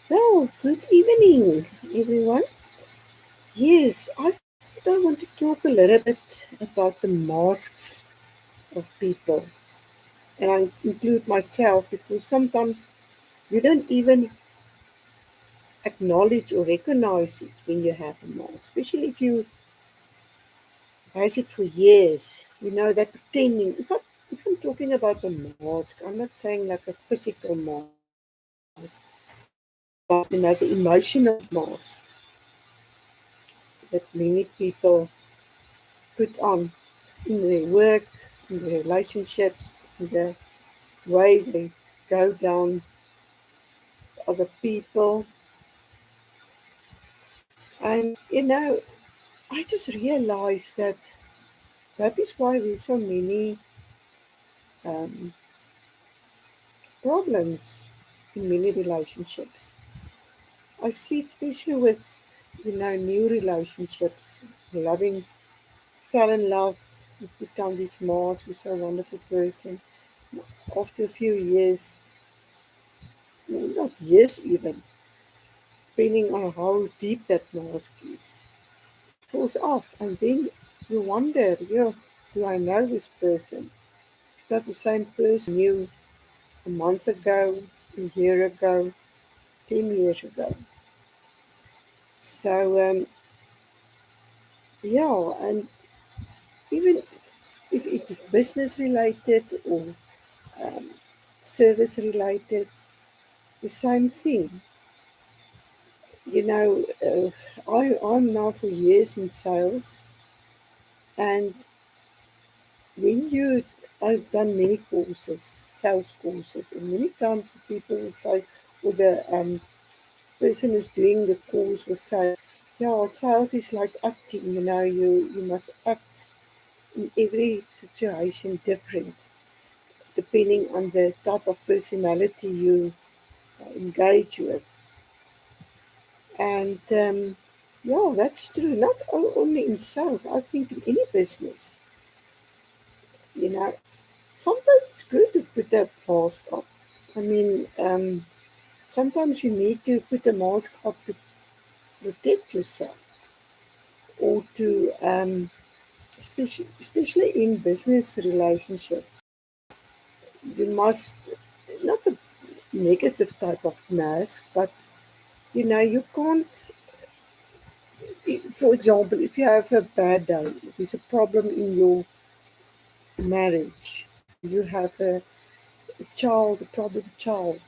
Well, good evening, everyone. Yes, I thought I want to talk a little bit about the masks of people, and I include myself because sometimes you don't even acknowledge or recognize it when you have a mask, especially if you has it for years. You know that pretending. If I'm talking about a mask, I'm not saying like a physical mask, but the emotional mask that many people put on in their work, in their relationships, in the way they go down to other people. And I just realized that that is why there's so many um, problems in many relationships. I see it especially with new relationships, loving, fell in love, you put on this mask, you're so wonderful person. After a few years, not years even, depending on how deep that mask is, falls off. And then you wonder, do I know this person? It's not the same person I knew a month ago, a year ago, 10 years ago. So, yeah, and even if it is business related or um, service related, the same thing. I'm now for years in sales, and when you I've done many courses, sales courses, and many times the people will say, or the person who's doing the course will say, yeah, sales is like acting, you must act in every situation different, depending on the type of personality you engage with. And yeah, that's true, not only in sales, I think in any business, you know. Sometimes it's good to put a mask up. I mean, sometimes you need to put a mask up to protect yourself or to, especially in business relationships, you must, not a negative type of mask, but you can't, for example, if you have a bad day, if there's a problem in your marriage, you have a child, a problem child,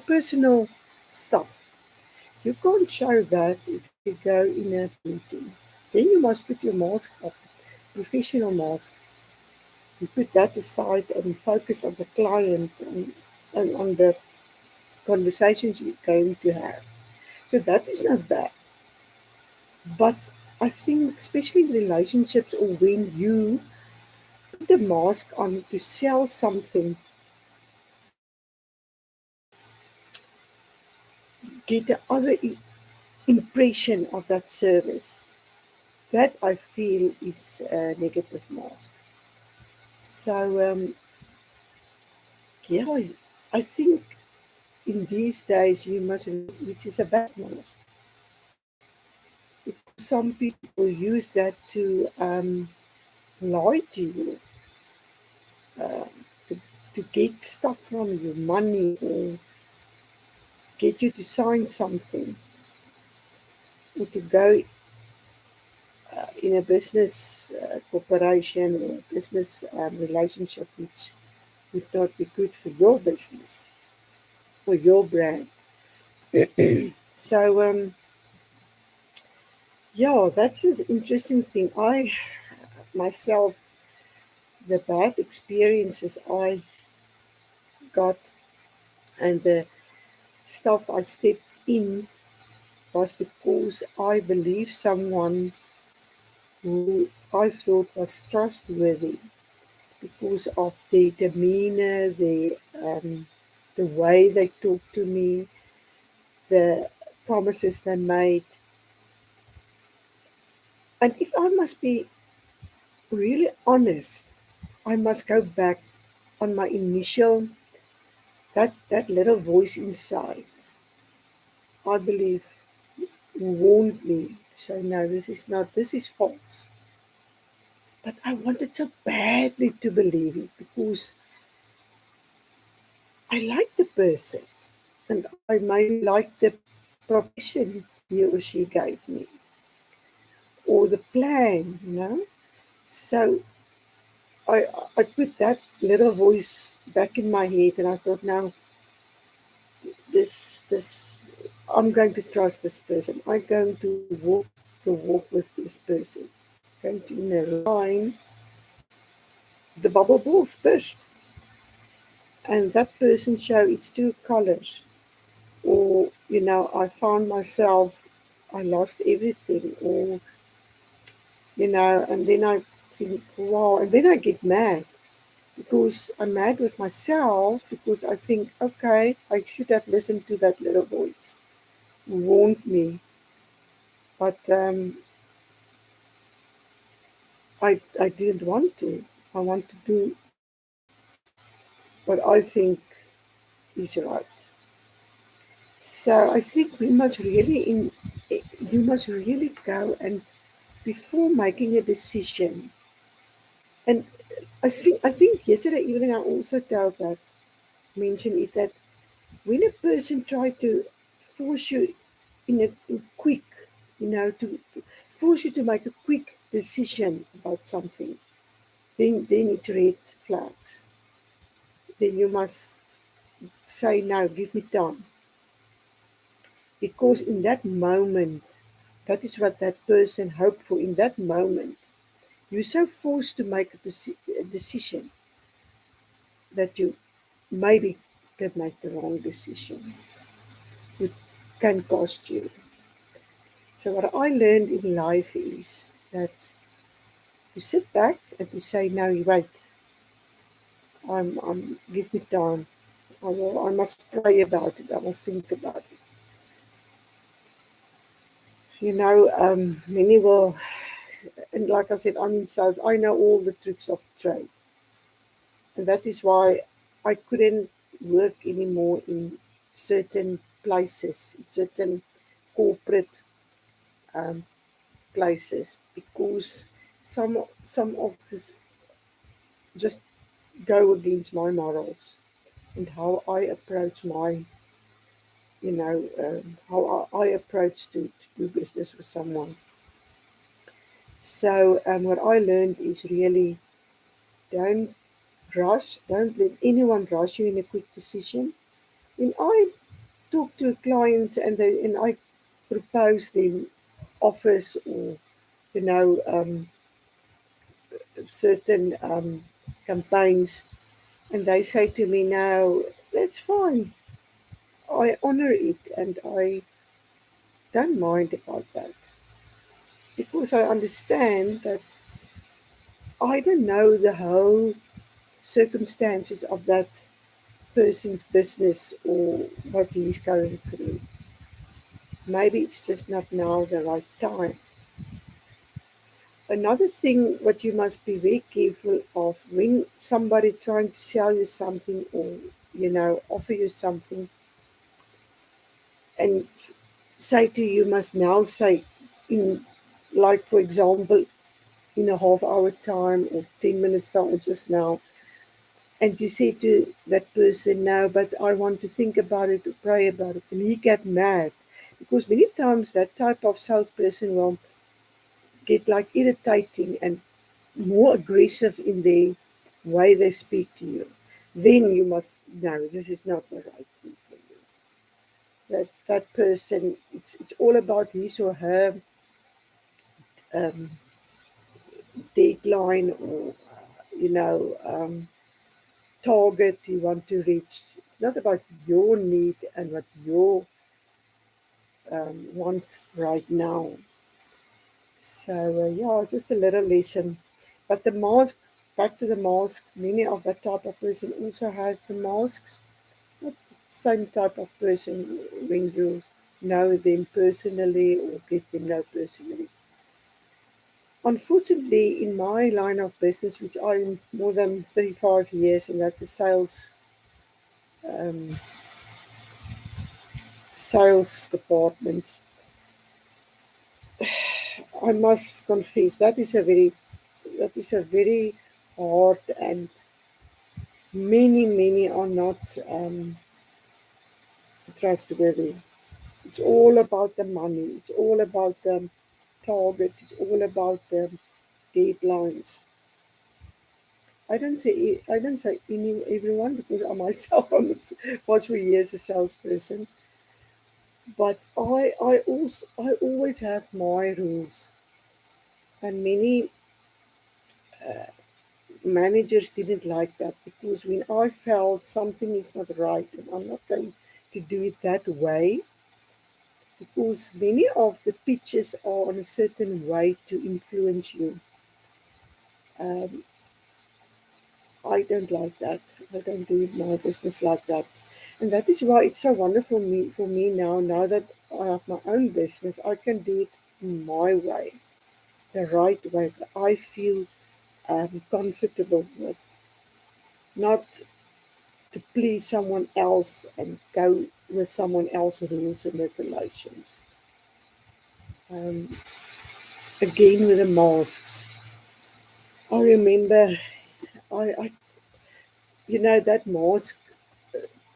personal stuff. You can't show that if you go in a meeting. Then you must put your mask up, professional mask, and put that aside and focus on the client and on the conversations you're going to have. So that is not bad. But I think, especially in relationships or when you put the mask on to sell something, get the other impression of that service, that I feel is a negative mask. So, yeah, I think in these days you must, which is a bad mask. Some people use that to lie to you, uh, to, to get stuff from you, money, or get you to sign something, or to go in a business corporation or business relationship which would not be good for your business or your brand. So, yeah, that's an interesting thing. I myself, the bad experiences I got and the stuff I stepped in was because I believed someone who I thought was trustworthy because of their demeanor, the way they talked to me, the promises they made. And if I must be really honest, I must go back on my initial, that little voice inside. I believe, warned me. So no, this is not, this is false. But I wanted so badly to believe it because I like the person and I maybe like the profession he or she gave me or the plan, you know. So I I put that little voice back in my head and I thought, now this I'm going to trust this person. I'm going to walk the walk with this person. I'm going to in a line the bubble burst and that person show its true colors. Or, you know, I found myself I lost everything or you know, and then I think, wow, and then I get mad because I'm mad with myself because I think, okay, I should have listened to that little voice who warned me, but I didn't want to. I want to do what I think is right. So I think we must really you must really go and before making a decision. And I think yesterday evening I also told that mentioned it that when a person try to force you in quick, you know, to force you to make a quick decision about something, then it's red flags. Then you must say no, give me time. Because in that moment, that is what that person hoped for in that moment. You're so forced to make a decision that you maybe can make the wrong decision. It can cost you. So what I learned in life is that you sit back and you say, "No, you wait. Give me time. I must pray about it. I must think about it." You know, many will, and like I said, I'm in sales. I know all the tricks of trade, and that is why I couldn't work anymore in certain places, in certain corporate um, places, because some of this just go against my morals and how I approach my, how I approach to do business with someone. So what I learned is really don't rush, don't let anyone rush you in a quick decision. When I talk to clients and I propose them offers or you know certain campaigns, and they say to me, "No, that's fine. I honor it, and I don't mind about that because I understand that I don't know the whole circumstances of that person's business or what he's going through. Maybe it's just not now the right time." Another thing what you must be very careful of when somebody trying to sell you something or offer you something and say to you must now say in like for example in a half hour time or 10 minutes time or just now, and you say to that person, "No, but I want to think about it or pray about it," and he get mad because many times that type of salesperson will get like irritating and more aggressive in their way they speak to you. Then you must know this is not the right thing for you. That person, it's all about his or her um, deadline or you know target you want to reach. It's not about your need and what you want right now. So yeah, just a little lesson. But the mask, back to the mask. Many of that type of person also has the masks. Not the same type of person when you know them personally or get them know personally. Unfortunately, in my line of business, which I'm more than 35 years, and that's a sales departments, I must confess that is a very hard, and many are not trustworthy. It's all about the money. It's all about the targets. It's all about the deadlines. I don't say everyone, because I myself was for years a salesperson, but I always have my rules, and many managers didn't like that, because when I felt something is not right and I'm not going to do it that way, because many of the pitches are on a certain way to influence you. Um, I don't like that. I don't do my business like that. And that is why it's so wonderful for me now that I have my own business, I can do it my way, the right way that I feel comfortable with, not to please someone else and go with someone else's rules and regulations. Um, Again, with the masks, I remember that mask,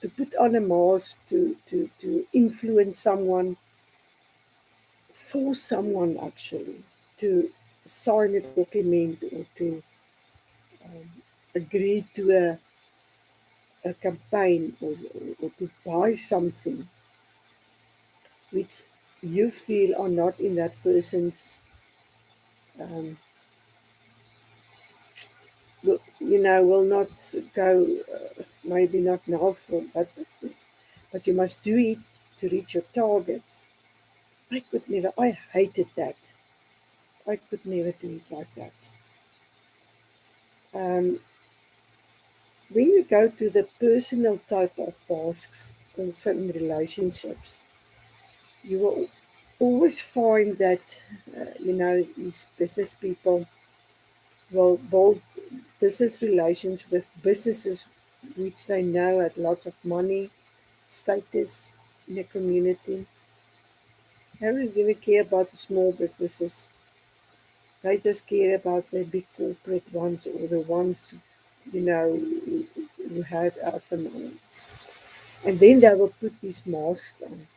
to put on a mask to influence someone, force someone actually to sign a document or to agree to a campaign, or to buy something which you feel are not in that person's, um, will not go, maybe not now for that business, but you must do it to reach your targets. I could never, I hated that. I could never do it like that. Um, when you go to the personal type of tasks, also in relationships, you will always find that, these business people will build business relations with businesses which they know had lots of money, status in the community. They don't really care about the small businesses. They just care about the big corporate ones, or the ones, who have out the money. And then they will put these masks on,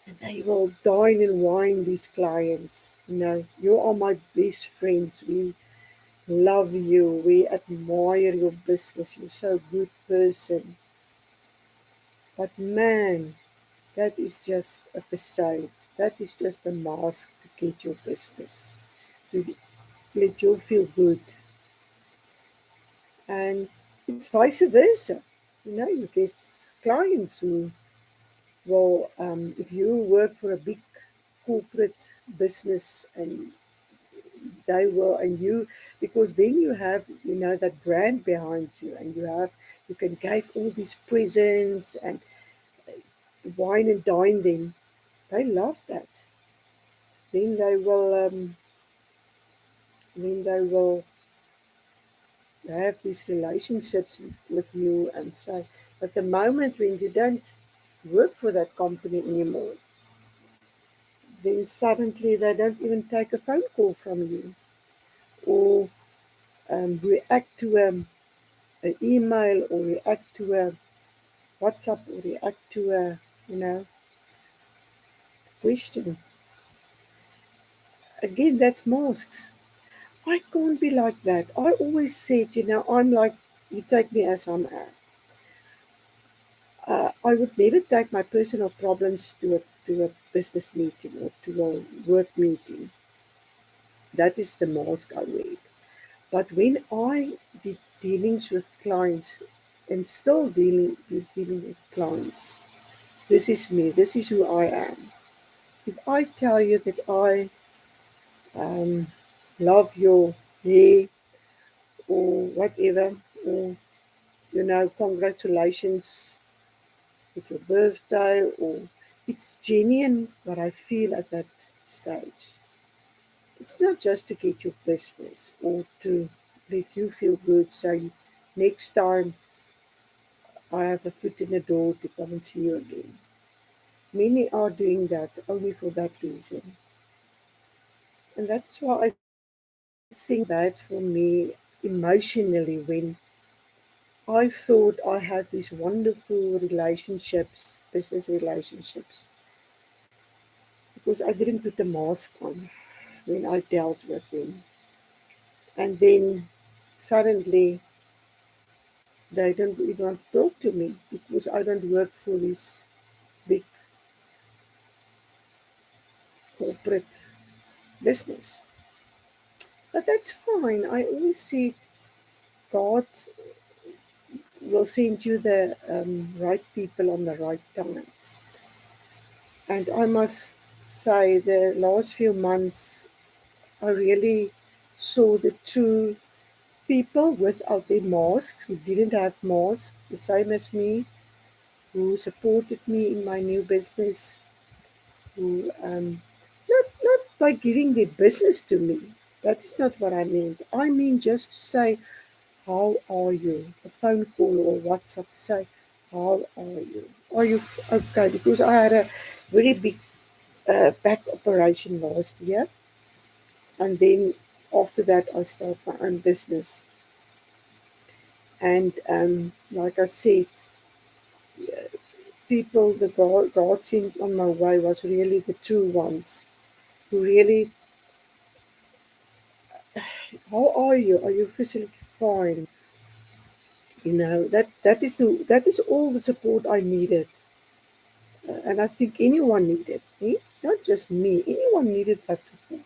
and they will dine and wine these clients. You are my best friends. We love you. We admire your business. You're so good person. But man, that is just a facade. That is just a mask to get your business, to let you feel good. And it's vice versa. You get clients who will, if you work for a big corporate business, and they will, and you, because then you have, that brand behind you, and you can give all these presents and wine and dine them. They love that. Then they will have these relationships with you, and say, but the moment when you don't work for that company anymore, then suddenly they don't even take a phone call from you, or react to an email, or react to a WhatsApp, or react to a question. Again, that's masks. I can't be like that. I always said, I'm like, you take me as I'm at. I would never take my personal problems to a business meeting or to a work meeting. That is the mask I wear. But when I did dealings with clients, and still dealing with clients, this is me. This is who I am. If I tell you that I um, love your hair, or whatever, or congratulations with your birthday, or it's genuine what I feel at that stage. It's not just to get your business or to let you feel good. So next time I have a foot in the door to come and see you again. Many are doing that only for that reason. And that's why I think bad for me emotionally when I thought I had these wonderful relationships, business relationships, because I didn't put the mask on when I dealt with them. And then suddenly they don't even want to talk to me because I don't work for this big corporate business. But that's fine. I always see God will send you the right people on the right time. And I must say, the last few months, I really saw the true people without their masks, who didn't have masks, the same as me, who supported me in my new business, who not by giving their business to me. That is not what I mean. I mean just to say, how are you? A phone call or WhatsApp to say, how are you? Are you okay? Because I had a very big back operation last year, and then after that I started my own business. And like I said, people the God sent on my way was really the true ones who really, how are you? Are you physically fine? You know, that is all the support I needed. And I think anyone needed, eh? Not just me, anyone needed that support.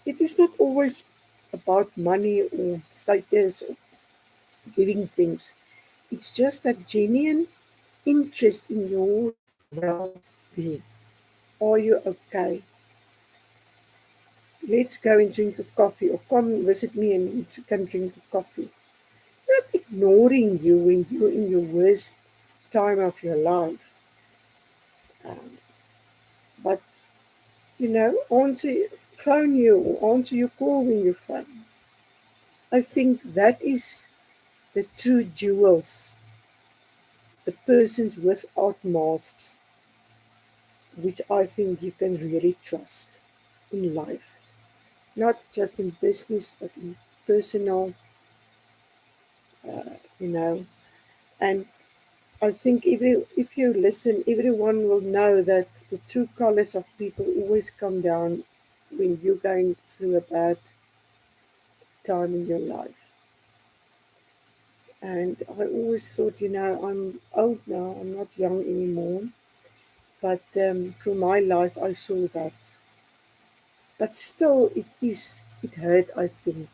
It is not always about money or status or giving things. It's just that genuine interest in your well being. Are you okay? Let's go and drink a coffee, or come visit me and we can drink a coffee. Not ignoring you when you're in your worst time of your life, but answer, phone you or answer your call when you phone. I think that is the true jewels, the persons without masks, which I think you can really trust in life, not just in business, but in personal, you know. And I think if you listen, everyone will know that the true colors of people always come down when you're going through a bad time in your life. And I always thought, I'm old now, I'm not young anymore. But through my life, I saw that. But still, it hurt, I think,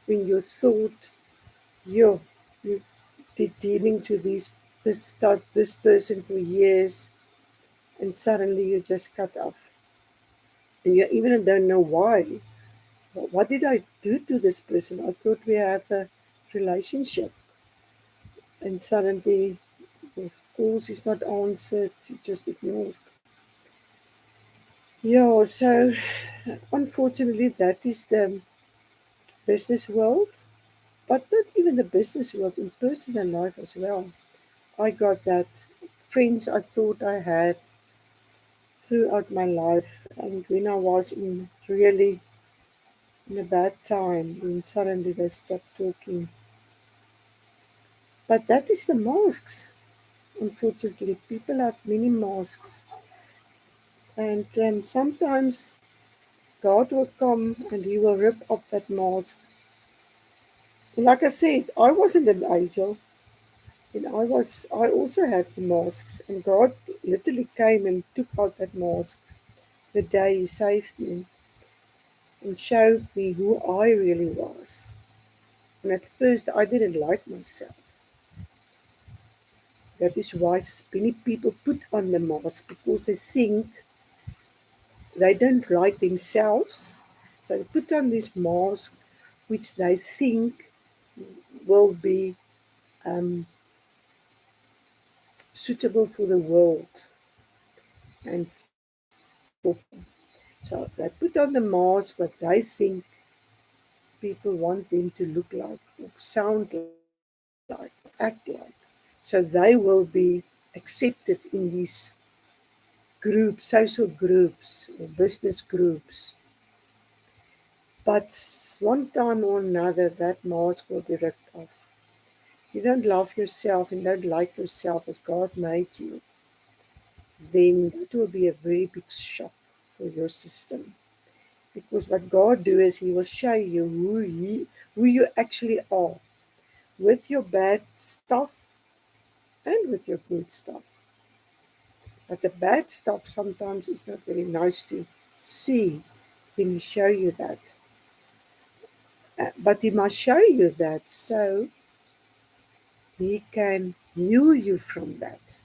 when you thought, yo, you did dealing to this person for years, and suddenly you just cut off. And you even don't know why. What did I do to this person? I thought we have a relationship. And suddenly, of course, is not answered, you just ignored. Yeah, so unfortunately, that is the business world, but not even the business world, in personal life as well. I got that friends I thought I had throughout my life, and when I was in a bad time, when suddenly they stopped talking. But that is the masks. Unfortunately, people have many masks, and sometimes God will come and He will rip off that mask. And like I said, I wasn't an angel, and I also had the masks, and God literally came and took out that mask the day He saved me and showed me who I really was. And at first, I didn't like myself. That is why many people put on the mask because they think they don't like themselves. So they put on this mask which they think will be um, suitable for the world. And for, so they put on the mask what they think people want them to look like, or sound like, or act like. So they will be accepted in this groups, social groups, or business groups. But one time or another, that mask will be ripped off. You don't love yourself and don't like yourself as God made you, then that will be a very big shock for your system. Because what God do is He will show you who you actually are, with your bad stuff and with your good stuff. But the bad stuff sometimes is not very nice to see when He show you that. But He must show you that so He can heal you from that,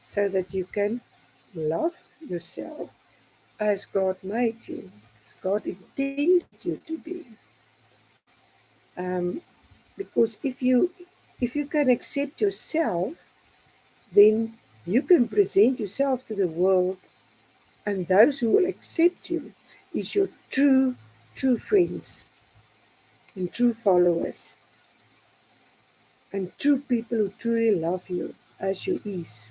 so that you can love yourself as God made you, as God intended you to be. Um, because if you can accept yourself, then you can present yourself to the world, and those who will accept you is your true friends and true followers and true people who truly love you as you is.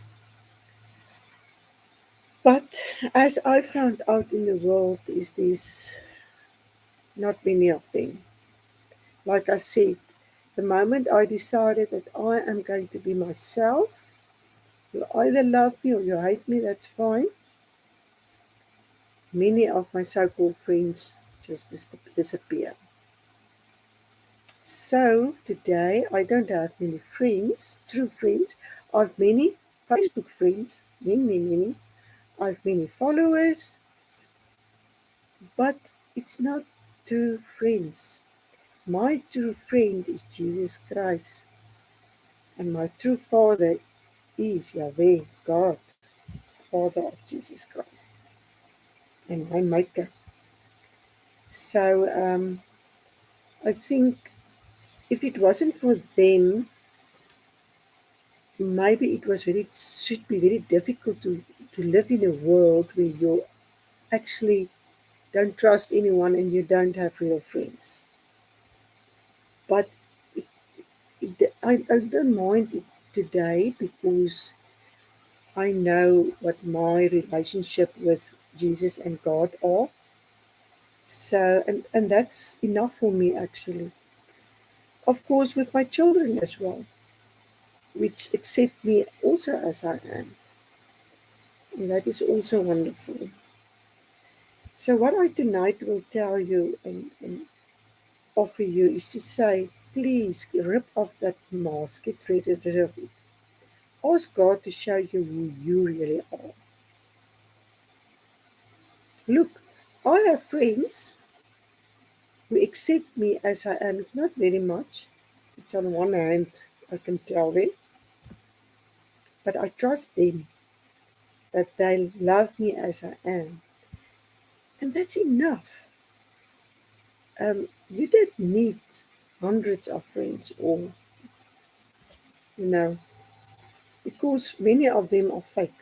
But as I found out in the world is this not many of them. Like I said, the moment I decided that I am going to be myself, you either love me or you hate me, that's fine. Many of my so-called friends just disappear. So today I don't have many friends, true friends. I have many Facebook friends, many. I have many followers, but it's not true friends. My true friend is Jesus Christ, and my true father is Yahweh, God, Father of Jesus Christ, and my Maker. So I think if it wasn't for them, maybe it should be very difficult to live in a world where you actually don't trust anyone and you don't have real friends. But I don't mind it today because I know what my relationship with Jesus and God are. So, and that's enough for me actually. Of course, with my children as well, which accept me also as I am. And that is also wonderful. So, what I tonight will tell you and offer you is to say, please rip off that mask, get rid of it. Ask God to show you who you really are. Look, I have friends who accept me as I am. It's not very much. It's on one hand, I can tell them, but I trust them that they love me as I am. And that's enough. You don't need hundreds of friends or, you know, because many of them are fake.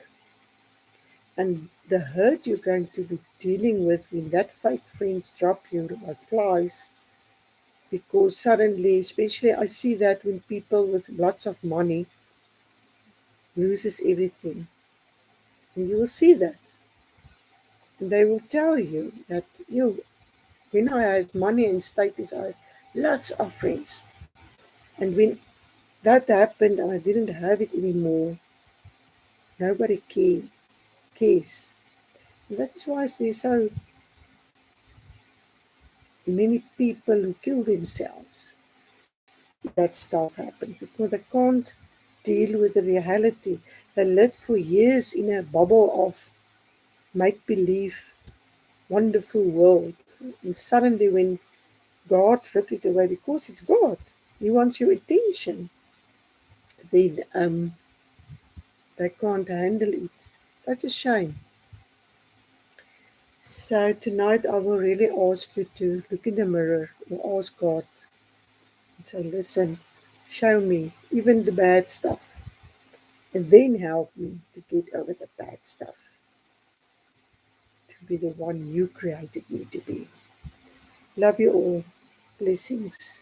And the hurt you're going to be dealing with when that fake friends drop you like flies, because suddenly, especially I see that when people with lots of money loses everything. And you will see that. And they will tell you that when I had money and status, I had lots of friends. And when that happened and I didn't have it anymore, nobody cares. And that is why there's so many people who kill themselves. That stuff happens because they can't deal with the reality. They lived for years in a bubble of make believe, wonderful world. And suddenly, when God ripped it away, because it's God, He wants your attention, then they can't handle it. That's a shame. So, tonight I will really ask you to look in the mirror or ask God and say, listen, show me even the bad stuff. And then help me to get over the bad stuff, to be the one you created me to be. Love you all. Blessings.